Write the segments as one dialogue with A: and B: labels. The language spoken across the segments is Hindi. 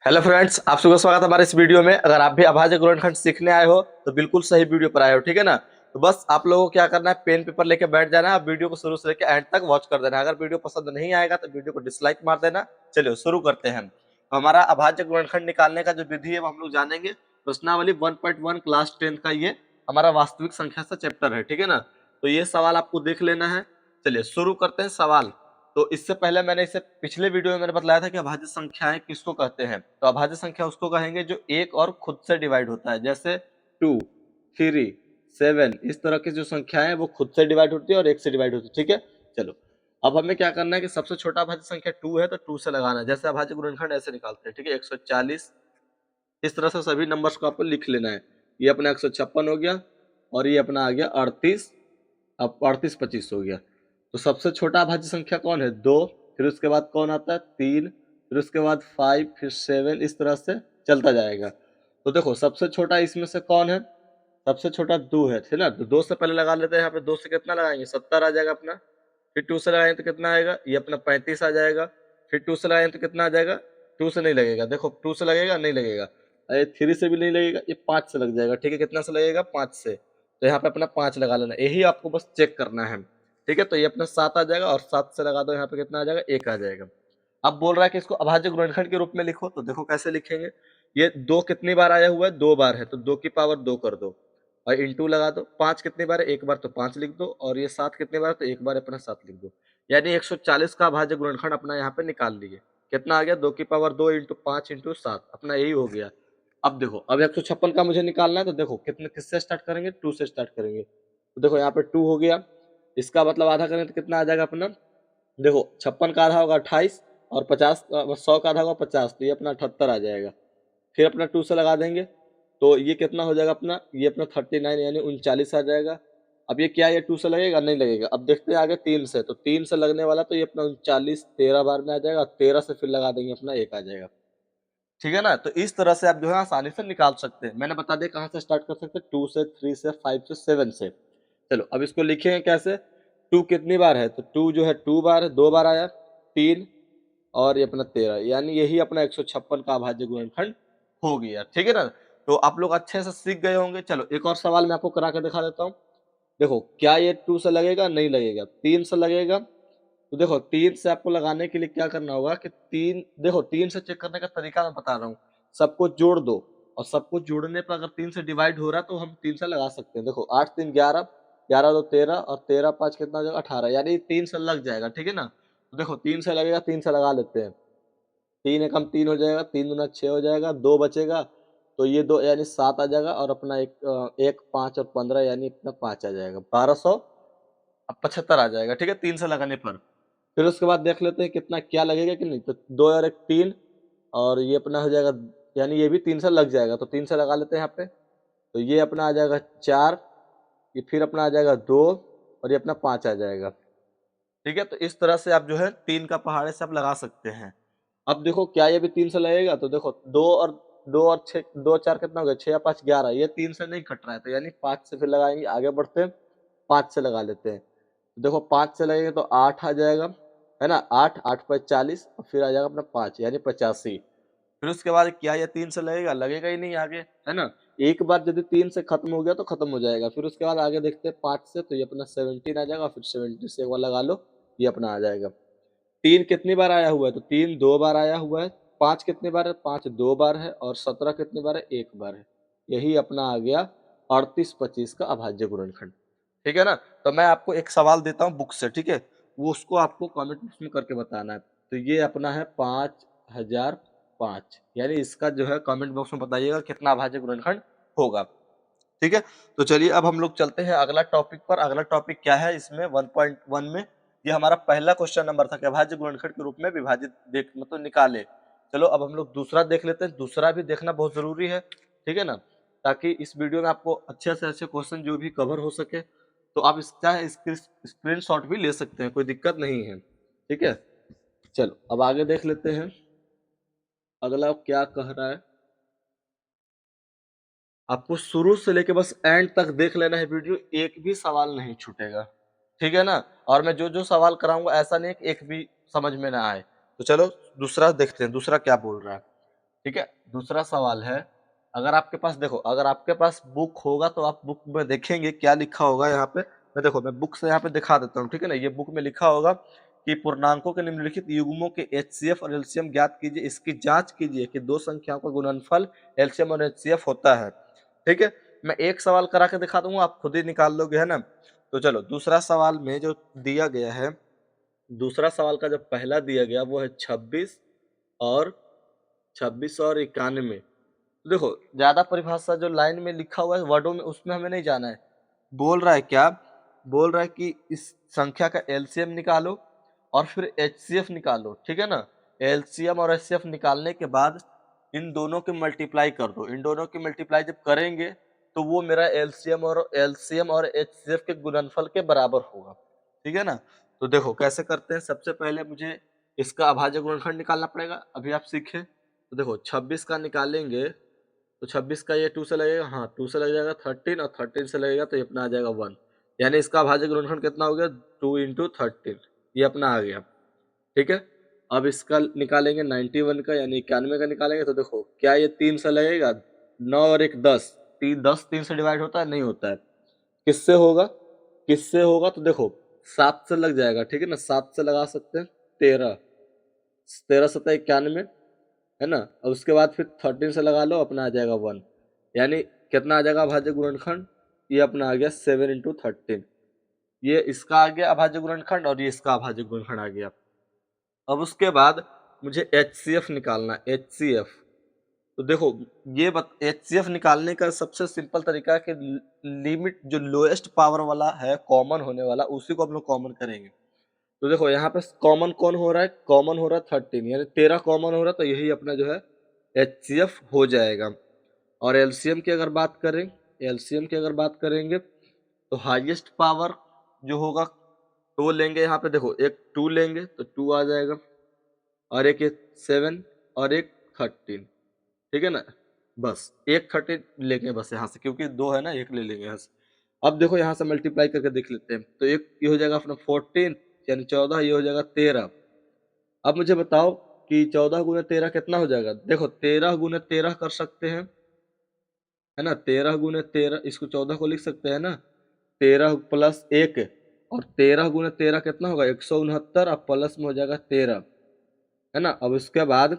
A: हेलो फ्रेंड्स, आप सबका स्वागत है हमारे इस वीडियो में। अगर आप भी अभाज्य गुणनखंड सीखने आए हो तो बिल्कुल सही वीडियो पर आए हो, ठीक है ना। तो बस आप लोगों को क्या करना है, पेन पेपर लेके बैठ जाना है। आप वीडियो को शुरू से लेकर एंड तक वॉच कर देना है। अगर वीडियो पसंद नहीं आएगा तो वीडियो को डिसलाइक मार देना। चलिए शुरू करते हैं। तो हमारा अभाज्य गुणनखंड निकालने का जो विधि है वो हम लोग जानेंगे। प्रश्नावली 1.1 क्लास 10 का ये हमारा वास्तविक संख्या से चैप्टर है, ठीक है ना। तो ये सवाल आपको देख लेना है। चलिए शुरू करते हैं सवाल। तो इससे पहले मैंने इसे पिछले वीडियो में मैंने बतलाया था कि अभाज्य संख्याएं किसको कहते हैं। तो अभाज्य संख्या उसको कहेंगे जो एक और खुद से डिवाइड होता है, जैसे 2, 3, 7। इस तरह की जो संख्याएं हैं वो खुद से डिवाइड होती है और एक से डिवाइड होती है, ठीक है। चलो अब हमें क्या करना है कि सबसे छोटा अभाज्य संख्या 2 है तो 2 से लगाना है। जैसे अभाज्य गुणनखंड ऐसे निकालते हैं, ठीक है। 140 इस तरह से सभी नंबर्स को आपको लिख लेना है। ये अपना 156 हो गया और ये अपना आ गया 38। अब 38 25 हो गया। तो सबसे छोटा अभाज्य संख्या कौन है? 2। फिर उसके बाद कौन आता है? 3। फिर उसके बाद 5, फिर 7। इस तरह से चलता जाएगा। तो देखो सबसे छोटा इसमें से कौन है? सबसे छोटा 2 है, ठीक ना। तो 2 से पहले लगा लेते हैं। यहाँ पे 2 से कितना लगाएंगे? 70 आ जाएगा अपना। फिर 2 से लगाएंगे तो कितना आएगा? ये अपना 35 आ जाएगा। फिर 2 से लगाएंगे तो कितना आ जाएगा? 2 से नहीं लगेगा, देखो 2 से लगेगा, नहीं लगेगा। अरे 3 से भी नहीं लगेगा, ये 5 से लग जाएगा, ठीक है। कितना से लगेगा? 5 से। तो यहाँ पे अपना 5 लगा लेना, यही आपको बस चेक करना है, ठीक है। तो ये अपना 7 आ जाएगा और 7 से लगा दो, यहाँ पे कितना आ जाएगा? 1 आ जाएगा। अब बोल रहा है कि इसको अभाज्य गुणनखंड के रूप में लिखो। तो देखो कैसे लिखेंगे। ये 2 कितनी बार आया हुआ है? 2 बार है, तो 2 की पावर 2 कर दो और इंटू लगा दो। 5 कितनी बार है? 1 बार, तो 5 लिख दो। और ये 7 कितनी बार है? तो 1 बार, अपना 7 लिख दो। यानी 140 का अभाज्य गुणनखंड अपना यहाँ पे निकाल लिए। कितना आ गया? 2 की पावर 2 इंटू 5 इंटू 7, अपना यही हो गया। अब देखो, अब 156 का मुझे निकालना है। तो देखो कितने किससे स्टार्ट करेंगे? 2 से स्टार्ट करेंगे। तो देखो यहाँ पे 2 हो गया। इसका मतलब आधा करें तो कितना आ जाएगा अपना? देखो 56 का आधा होगा 28 और 50 100 का आधा होगा 50, तो ये अपना 78 आ जाएगा। फिर अपना 2 से लगा देंगे तो ये कितना हो जाएगा अपना? ये अपना 39 यानी 39 आ जाएगा। अब ये क्या, ये 2 से लगेगा? नहीं लगेगा। अब देखते हैं आगे 3 से। तो 3 से लगने वाला, तो ये अपना 39 13 बार में आ जाएगा। 13 से फिर लगा देंगे, अपना 1 आ जाएगा, ठीक है ना। तो इस तरह से आप जो है आसानी से निकाल सकते हैं। मैंने बता दिया कहाँ से स्टार्ट कर सकते हैं, 2 से, 3 से, 5 से, 7 से। चलो अब इसको लिखेंगे कैसे। 2 कितनी बार है? तो 2 जो है 2 बार है, 2 बार आया। 3 और ये अपना 13, यानी यही अपना 156 का अभाज्य गुणनखंड हो गया, ठीक है ना। तो आप लोग अच्छे से सीख गए होंगे। चलो एक और सवाल मैं आपको करा के दिखा देता हूँ। देखो क्या ये 2 से लगेगा? नहीं लगेगा। 3 से लगेगा। तो देखो 3 से आपको लगाने के लिए क्या करना होगा कि 3, देखो 3 से चेक करने का तरीका मैं बता रहा हूँ। सबको जोड़ दो और सबको जोड़ने पर अगर 3 से डिवाइड हो रहा है तो हम 3 से लगा सकते हैं। देखो 8 3 11, 11 2 13 और 13 5 कितना हो जाएगा? 18, यानी 3 से लग जाएगा, ठीक है ना। तो देखो 3 से लगेगा, 3 से लगा लेते हैं। 3 एकम 3 हो जाएगा, 3 दूना 6 हो जाएगा, 2 बचेगा। तो ये 2 यानी 7 आ जाएगा और अपना एक 5 और 15 यानी अपना 5 आ जाएगा। 1275 आ जाएगा, ठीक है, 3 से लगाने पर। फिर उसके बाद देख लेते हैं कितना क्या लगेगा कि नहीं। तो 2 और 1 3 और ये अपना हो जाएगा, यानी ये भी 3 से लग जाएगा। तो 3 से लगा लेते हैं यहाँ पे। तो ये अपना आ जाएगा 4, ये फिर अपना आ जाएगा 2 और ये अपना 5 आ जाएगा, ठीक है। तो इस तरह से आप जो है 3 का पहाड़े से आप लगा सकते हैं। अब देखो क्या ये भी 3 से लगेगा? तो देखो 2 और 6, 2 4 कितना हो गया? 6 या 5 11, ये 3 से नहीं कट रहा है, तो यानी 5 से फिर लगाएंगे। आगे बढ़ते हैं, 5 से लगा लेते हैं। तो देखो 5 से लगेगा तो 8 आ जाएगा, है ना। 8 8 5 40 और फिर आ जाएगा अपना 5 यानी 85। फिर उसके बाद क्या ये 3 से लगेगा? लगेगा ही नहीं आगे, है ना। एक बार यदि 3 से खत्म हो गया तो खत्म हो जाएगा। फिर उसके बाद आगे देखते हैं 5 से, तो ये अपना 17 आ जाएगा। फिर 70 से एक बार लगा लो, ये अपना आ जाएगा। 3 कितनी बार आया हुआ है? तो 3 2 बार आया हुआ है। 5 कितनी बार है? 5 2 बार है। और 17 कितनी बार है? 1 बार है। यही अपना आ गया 38 25 का अभाज्य गुणनखंड, ठीक है ना। तो मैं आपको एक सवाल देता हूँ बुक से, ठीक है। वो उसको आपको कमेंट बॉक्स में करके बताना है। तो ये अपना है 5005, यानी इसका जो है कमेंट बॉक्स में बताइएगा कितना अभाज्य गुणनखंड होगा, ठीक है। तो चलिए अब हम लोग चलते हैं अगला टॉपिक पर। अगला टॉपिक क्या है इसमें 1.1 में? ये हमारा पहला क्वेश्चन नंबर था कि अभाज्य गुणनखंड के रूप में विभाजित देख मतलब निकाले। चलो अब हम लोग दूसरा देख लेते हैं। दूसरा भी देखना बहुत जरूरी है, ठीक है ना, ताकि इस वीडियो में आपको अच्छे से अच्छे क्वेश्चन जो भी कवर हो सके। तो आप इसका स्क्रीन शॉट भी ले सकते हैं, कोई दिक्कत नहीं है, ठीक है। चलो अब आगे देख लेते हैं अगला क्या कह रहा है। आपको शुरू से लेके बस एंड तक देख लेना है वीडियो, एक भी सवाल नहीं छूटेगा, ठीक है ना। और मैं जो जो सवाल कराऊंगा ऐसा नहीं कि एक भी समझ में ना आए। तो चलो दूसरा देखते हैं, दूसरा क्या बोल रहा है। ठीक है। दूसरा सवाल है, अगर आपके पास देखो, अगर आपके पास बुक होगा तो आप बुक में देखेंगे क्या लिखा होगा यहाँ पे। मैं बुक से यहाँ पे दिखा देता हूँ, ठीक है ना। ये बुक में लिखा होगा कि पूर्णांकों के निम्नलिखित युग्मों के एचसीएफ और एलसीएम ज्ञात कीजिए, इसकी जांच कीजिए कि दो संख्याओं का गुणनफल एलसीएम और एचसीएफ होता है। ठीक है, मैं एक सवाल करा के दिखा दूंगा, आप खुद ही निकाल लोगे, है ना। तो चलो दूसरा सवाल में जो दिया गया है, दूसरा सवाल का जो पहला दिया गया वो है 26 और 91। तो देखो, ज्यादा परिभाषा जो लाइन में लिखा हुआ है वर्डों में, उसमें हमें नहीं जाना है। बोल रहा है क्या, बोल रहा है कि इस संख्या का एलसीएम निकालो और फिर एचसीएफ निकालो, ठीक है ना। एलसीएम और एचसीएफ निकालने के बाद इन दोनों के मल्टीप्लाई कर दो। इन दोनों की मल्टीप्लाई जब करेंगे तो वो मेरा एलसीएम और एचसीएफ के गुणनफल के बराबर होगा, ठीक है ना। तो देखो कैसे करते हैं। सबसे पहले मुझे इसका अभाज्य गुणनखंड निकालना पड़ेगा, अभी आप सीखे। तो देखो 26 का निकालेंगे तो 26 का ये 2 से लगेगा, हाँ 2 से लग जाएगा 13, और 13 से लगेगा तो ये अपना आ जाएगा 1। यानी इसका अभाज्य गुणनखंड कितना हो गया, 2 इंटू 13, ये अपना आ गया। ठीक है, अब इसका निकालेंगे 91 का, यानी 91 का निकालेंगे तो देखो क्या ये 3 से लगेगा, 9 और 1 10, 3 से डिवाइड होता है, नहीं होता है। किससे होगा, किससे होगा, तो देखो 7 से लग जाएगा, ठीक है ना। 7 से लगा सकते हैं 13, 13 सत्ता 91, है ना। और उसके बाद फिर 13 से लगा लो, अपना आ जाएगा 1। यानी कितना आ जाएगा अभाज्य गुणनखंड, ये अपना आ गया 7 इंटू 13। ये इसका आ गया अभाज्य गुणनखंड और ये इसका अभाज्य गुणनखंड आ गया। अब उसके बाद मुझे एचसीएफ निकालना, एचसीएफ। तो देखो ये एचसीएफ निकालने का सबसे सिंपल तरीका है कि लिमिट जो लोएस्ट पावर वाला है, कॉमन होने वाला, उसी को हम लोग कॉमन करेंगे। तो देखो यहाँ पे कॉमन कौन हो रहा है, कॉमन हो रहा है 13, यानी 13 कॉमन हो रहा है, तो यही अपना जो है एचसीएफ हो जाएगा। और एलसीएम की अगर बात करें, एलसीएम की अगर बात करेंगे तो हाईएस्ट पावर जो होगा तो वो लेंगे, यहाँ पे देखो एक 2 लेंगे तो 2 आ जाएगा, और एक 7 और एक 13, ठीक है ना। बस एक 13 लेंगे बस यहाँ से, क्योंकि 2 है ना, एक ले लेंगे यहाँ से। अब देखो यहाँ से मल्टीप्लाई करके देख लेते हैं, तो एक ये हो जाएगा अपना 14, यानी 14, ये हो जाएगा 13। अब मुझे बताओ कि 14 गुने 13 कितना हो जाएगा। देखो 13 गुने 13 कर सकते हैं, है ना। 13 गुने 13, इसको 14 को लिख सकते हैं ना, 13 प्लस 1, और 13 गुने 13 कितना होगा 169, अब प्लस में हो जाएगा 13, है ना। अब उसके बाद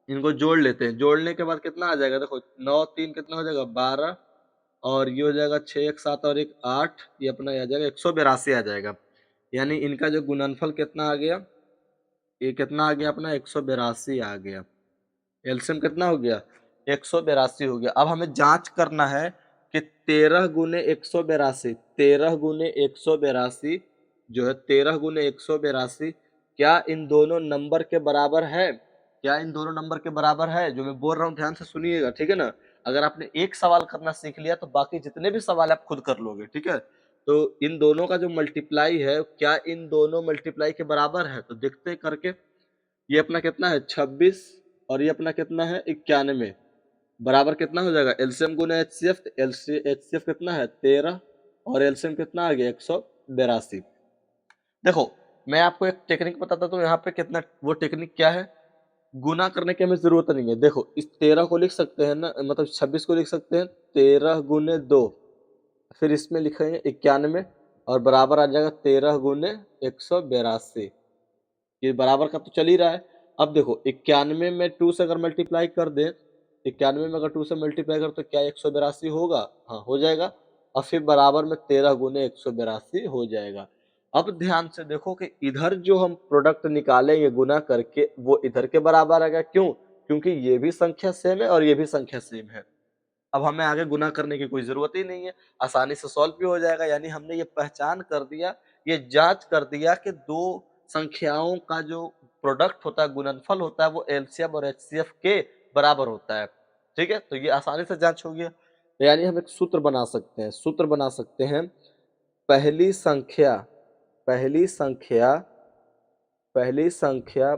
A: इनको जोड़ लेते हैं, जोड़ने के बाद कितना आ जाएगा, देखो 9 3 कितना हो जाएगा 12, और ये हो जाएगा 6 1 7 और 1 8, ये अपना आ जाएगा 182 आ जाएगा। यानी इनका जो गुणनफल कितना आ गया, ये कितना आ गया अपना 182 आ गया। एलसीएम कितना हो गया 182 हो गया। अब हमें जांच करना है कि 13 गुने 182, 13 गुने 182 जो है, 13 गुने 182 क्या इन दोनों नंबर के बराबर है, क्या इन दोनों नंबर के बराबर है। जो मैं बोल रहा हूँ ध्यान से सुनिएगा, ठीक है ना। अगर आपने एक सवाल करना सीख लिया तो बाकी जितने भी सवाल आप खुद कर लोगे, ठीक है। तो इन दोनों का जो मल्टीप्लाई है, क्या इन दोनों मल्टीप्लाई के बराबर है, तो देखते हैं करके। ये अपना कितना है 26, और ये अपना कितना है 91, बराबर कितना हो जाएगा एलसीएम गुना एचसीएफ, एचसीएफ कितना है 13, और एलसीएम कितना आ गया 182। देखो मैं आपको एक टेक्निक बताता हूँ यहाँ पे कितना, वो टेक्निक क्या है, गुना करने की हमें जरूरत नहीं है। देखो इस 13 को लिख सकते हैं ना, मतलब 26 को लिख सकते हैं 13 गुने 2, फिर इसमें लिखेंगे 91, और बराबर आ जाएगा 13 गुने 182। ये बराबर का तो चल ही रहा है। अब देखो 91 में 2 से अगर मल्टीप्लाई कर दे, 91 में अगर 2 से मल्टीप्लाई कर तो क्या 182 होगा, हाँ हो जाएगा। और फिर बराबर में 13 गुने 182 हो जाएगा। अब ध्यान से देखो कि इधर जो हम प्रोडक्ट निकालेंगे गुना करके, वो इधर के बराबर आएगा। क्यों, क्योंकि ये भी संख्या सेम है और ये भी संख्या सेम है। अब हमें आगे गुना करने की कोई जरूरत ही नहीं है, आसानी से सॉल्व भी हो जाएगा। यानी हमने ये पहचान कर दिया, ये जांच कर दिया कि दो संख्याओं का जो प्रोडक्ट होता है, गुणनफल होता है, वो एलसीएम और एचसीएफ के बराबर होता है। ठीक है, तो ये आसानी से जांच हो गया। तो यानी हम एक सूत्र बना सकते हैं, सूत्र बना सकते हैं, पहली संख्या, पहली संख्या, पहली संख्या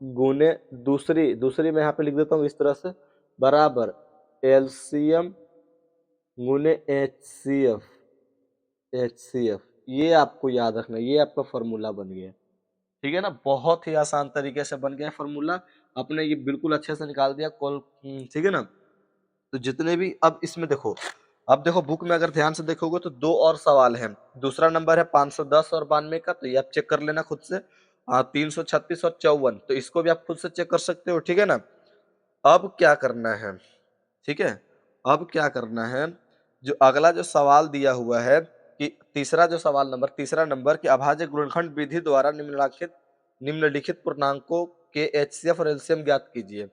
A: गुने दूसरी, दूसरी मैं यहाँ पे लिख देता हूँ इस तरह से, बराबर एलसीएम गुने एचसीएफ, एचसीएफ। ये आपको याद रखना, ये आपका फॉर्मूला बन गया, ठीक है ना। बहुत ही आसान तरीके से बन गया फॉर्मूला। आपने ये बिल्कुल अच्छे से निकाल दिया ठीक है ना। तो जितने भी अब इसमें देखो, अब देखो बुक में अगर ध्यान से देखोगे तो 2 और सवाल हैं। दूसरा नंबर है 510 और 92 का, तो ये आप चेक कर लेना खुद से। 336 और 54, तो इसको भी आप खुद से चेक कर सकते हो, ठीक है ना। अब क्या करना है, ठीक है, अब क्या करना है, जो अगला जो सवाल दिया हुआ है कि तीसरा जो सवाल नंबर, तीसरा नंबर कि अभाज्य गुणनखंड विधि द्वारा निम्नलिखित पूर्णांकों के एचसीएफ और एलसीएम ज्ञात कीजिए।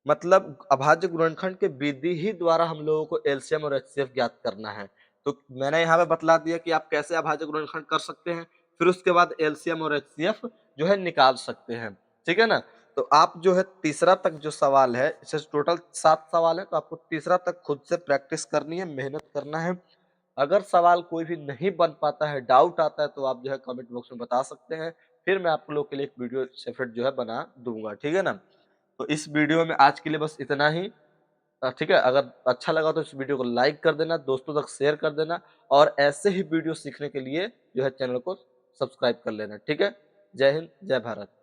A: मतलब अभाज्य गुणनखंड के विधि ही द्वारा हम लोगों को एलसीएम और एचसीएफ ज्ञात करना है। तो मैंने यहाँ पे बतला दिया कि आप कैसे अभाज्य गुणनखंड कर सकते हैं, फिर उसके बाद एलसीएम और एचसीएफ जो है निकाल सकते हैं, ठीक है ना। तो आप जो है तीसरा तक जो सवाल है, इससे टोटल 7 सवाल है, तो आपको तीसरा तक खुद से प्रैक्टिस करनी है, मेहनत करना है। अगर सवाल कोई भी नहीं बन पाता है, डाउट आता है, तो आप जो है कमेंट बॉक्स में बता सकते हैं, फिर मैं आप लोग के लिए एक वीडियो सेपरेट जो है बना दूंगा, ठीक है ना। तो इस वीडियो में आज के लिए बस इतना ही। ठीक है, अगर अच्छा लगा तो इस वीडियो को लाइक कर देना, दोस्तों तक शेयर कर देना, और ऐसे ही वीडियो सीखने के लिए जो है चैनल को सब्सक्राइब कर लेना, ठीक है। जय हिंद, जय भारत।